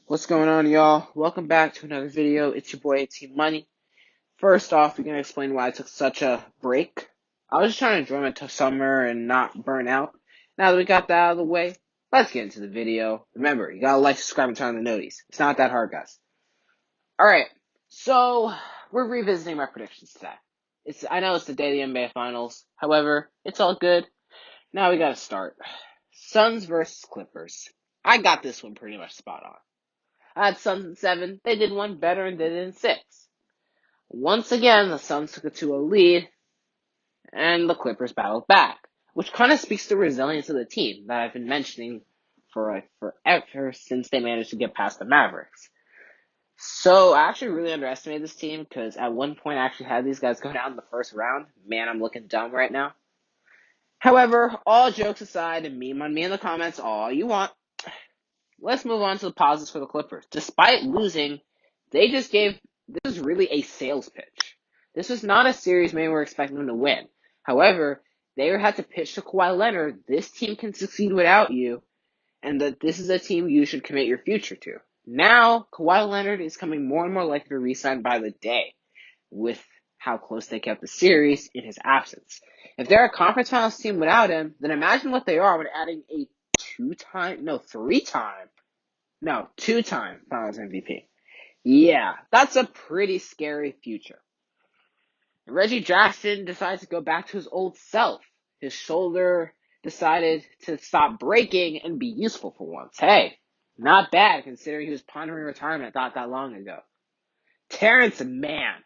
What's going on, y'all? Welcome back to another video. It's your boy, Team Money. First off, we're going to explain why I took such a break. I was just trying to enjoy my summer and not burn out. Now that we got that out of the way, let's get into the video. Remember, you gotta like, subscribe, and turn on the noties. It's not that hard, guys. Alright, so we're revisiting my predictions today. I know it's the day of the NBA Finals. However, it's all good. Now we gotta start. Suns versus Clippers. I got this one pretty much spot on. I had Suns in 7. They did one better and did it in 6. Once again, the Suns took a 2-0 lead, and the Clippers battled back, which kind of speaks to the resilience of the team that I've been mentioning for forever since they managed to get past the Mavericks. So I actually really underestimated this team because at one point I actually had these guys go down in the first round. Man, I'm looking dumb right now. However, all jokes aside, and meme on me in the comments all you want. Let's move on to the positives for the Clippers. Despite losing, they just gave, this is really a sales pitch. This was not a series many were expecting them to win. However, they had to pitch to Kawhi Leonard, this team can succeed without you, and that this is a team you should commit your future to. Now, Kawhi Leonard is coming more and more likely to re-sign by the day, with how close they kept the series in his absence. If they're a conference finals team without him, then imagine what they are when adding a two-time finals MVP. Yeah, that's a pretty scary future. Reggie Jackson decides to go back to his old self. His shoulder decided to stop breaking and be useful for once. Hey, not bad considering he was pondering retirement not that long ago. Terrence Mann.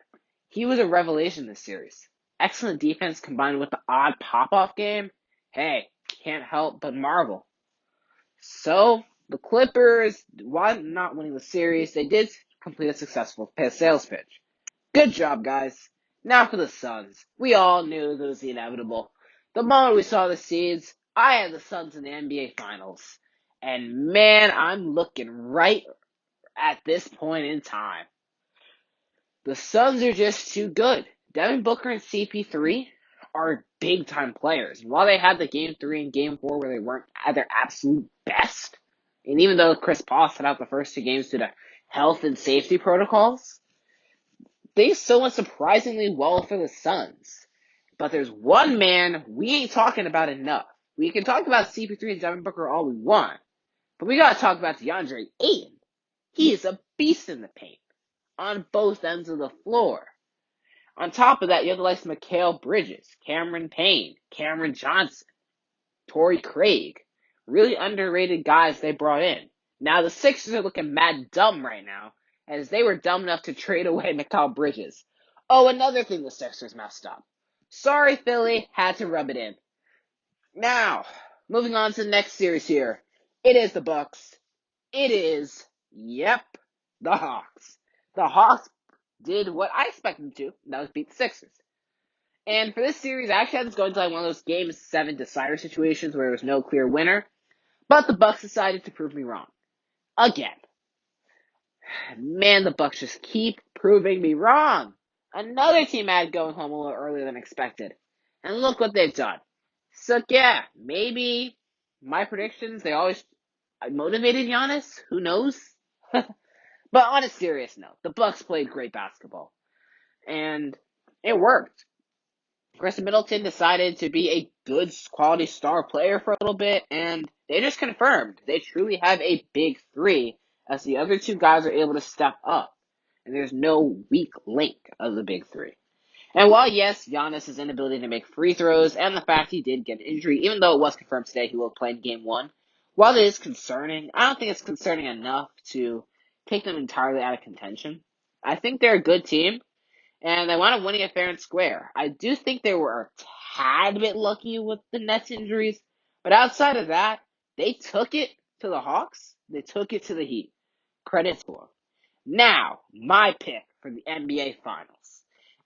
He was a revelation this series. Excellent defense combined with the odd pop-off game. Hey, can't help but marvel. So, the Clippers, while not winning the series, they did complete a successful sales pitch. Good job, guys. Now for the Suns. We all knew that was the inevitable. The moment we saw the seeds, I had the Suns in the NBA Finals. And man, I'm looking right at this point in time. The Suns are just too good. Devin Booker and CP3 are big-time players. And while they had the Game 3 and Game 4 where they weren't at their absolute best, and even though Chris Paul set out the first 2 games due to health and safety protocols, they still went surprisingly well for the Suns. But there's one man we ain't talking about enough. We can talk about CP3 and Devin Booker all we want, but we gotta talk about DeAndre Ayton. He is a beast in the paint, on both ends of the floor. On top of that, you have the likes of Mikal Bridges, Cameron Payne, Cameron Johnson, Torrey Craig. Really underrated guys they brought in. Now, the Sixers are looking mad dumb right now, as they were dumb enough to trade away Mikal Bridges. Oh, another thing the Sixers messed up. Sorry, Philly, had to rub it in. Now, moving on to the next series here. It is the Bucks. It is, yep, the Hawks. The Hawks did what I expected them to, and that was beat the Sixers. And for this series, I actually had this going to like one of those Game 7 decider situations where there was no clear winner, but the Bucks decided to prove me wrong. Again. Man, the Bucks just keep proving me wrong. Another team I had going home a little earlier than expected. And look what they've done. So yeah, maybe my predictions, they always motivated Giannis. Who knows? But on a serious note, the Bucks played great basketball. And it worked. Chris Middleton decided to be a good quality star player for a little bit, and they just confirmed they truly have a big 3 as the other 2 guys are able to step up. And there's no weak link of the big 3. And while, yes, Giannis' inability to make free throws and the fact he did get an injury, even though it was confirmed today he will play in Game 1, while it is concerning, I don't think it's concerning enough to take them entirely out of contention. I think they're a good team, and they wound up winning it fair and square. I do think they were a tad bit lucky with the Nets injuries, but outside of that, they took it to the Hawks. They took it to the Heat. Credit to them. Now, my pick for the NBA Finals.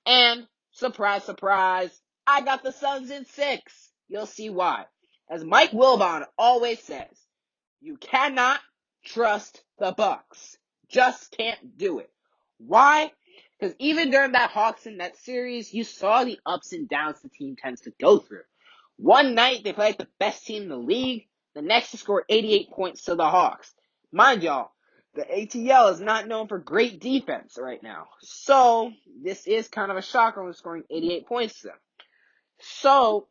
And, surprise, surprise, I got the Suns in 6. You'll see why. As Mike Wilbon always says, you cannot trust the Bucks. Just can't do it. Why? Because even during that Hawks and Nets series, you saw the ups and downs the team tends to go through. One night, they played like the best team in the league. The next, they scored 88 points to the Hawks. Mind y'all, The ATL is not known for great defense right now. So, this is kind of a shocker when scoring 88 points to them. So,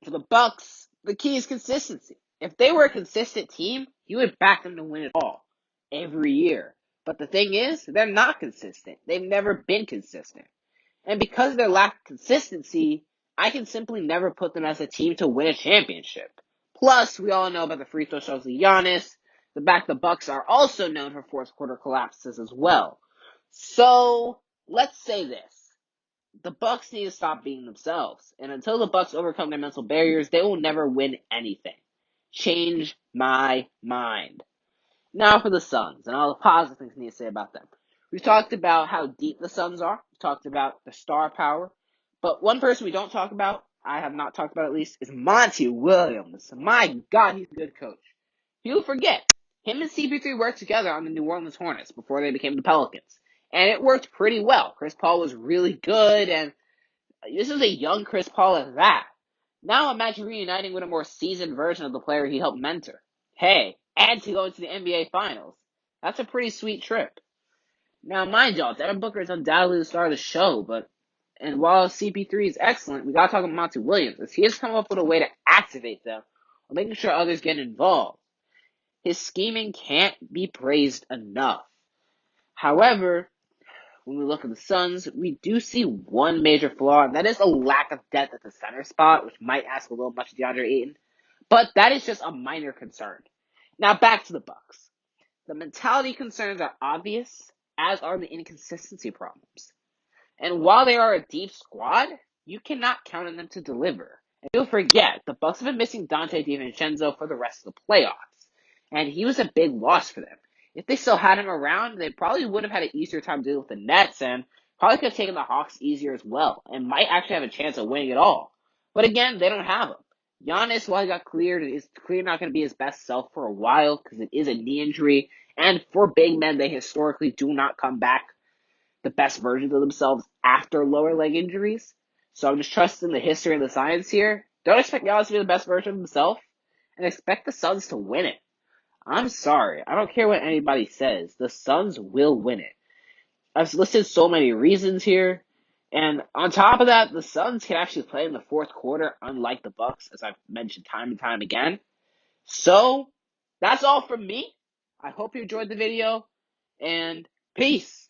for the Bucks, the key is consistency. If they were a consistent team, you would back them to win it all every year. But the thing is, they're not consistent. They've never been consistent. And because of their lack of consistency, I can simply never put them as a team to win a championship. Plus, we all know about the free throw shots of Giannis. The fact the Bucks are also known for fourth quarter collapses as well. So, let's say this. The Bucks need to stop being themselves. And until the Bucks overcome their mental barriers, they will never win anything. Change my mind. Now for the Suns and all the positive things we need to say about them. We've talked about how deep the Suns are. We've talked about the star power. But one person we don't talk about, I have not talked about at least, is Monty Williams. My God, he's a good coach. People forget, him and CP3 worked together on the New Orleans Hornets before they became the Pelicans. And it worked pretty well. Chris Paul was really good, and this is a young Chris Paul at that. Now imagine reuniting with a more seasoned version of the player he helped mentor. Hey, and to go into the NBA Finals. That's a pretty sweet trip. Now, mind y'all, Devin Booker is undoubtedly the star of the show, and while CP3 is excellent, we gotta talk about Monty Williams, as he has come up with a way to activate them while making sure others get involved. His scheming can't be praised enough. However, when we look at the Suns, we do see one major flaw, and that is a lack of depth at the center spot, which might ask a little much of DeAndre Ayton. But that is just a minor concern. Now back to the Bucks. The mentality concerns are obvious, as are the inconsistency problems. And while they are a deep squad, you cannot count on them to deliver. And you'll forget, the Bucks have been missing Dante DiVincenzo for the rest of the playoffs. And he was a big loss for them. If they still had him around, they probably would have had an easier time dealing with the Nets and probably could have taken the Hawks easier as well. And might actually have a chance of winning it all. But again, they don't have him. Giannis, while he got cleared, is clearly not going to be his best self for a while because it is a knee injury. And for big men, they historically do not come back the best versions of themselves after lower leg injuries. So I'm just trusting the history and the science here. Don't expect Giannis to be the best version of himself, and expect the Suns to win it. I'm sorry. I don't care what anybody says. The Suns will win it. I've listed so many reasons here. And on top of that, the Suns can actually play in the fourth quarter, unlike the Bucks, as I've mentioned time and time again. So, that's all from me. I hope you enjoyed the video, and peace.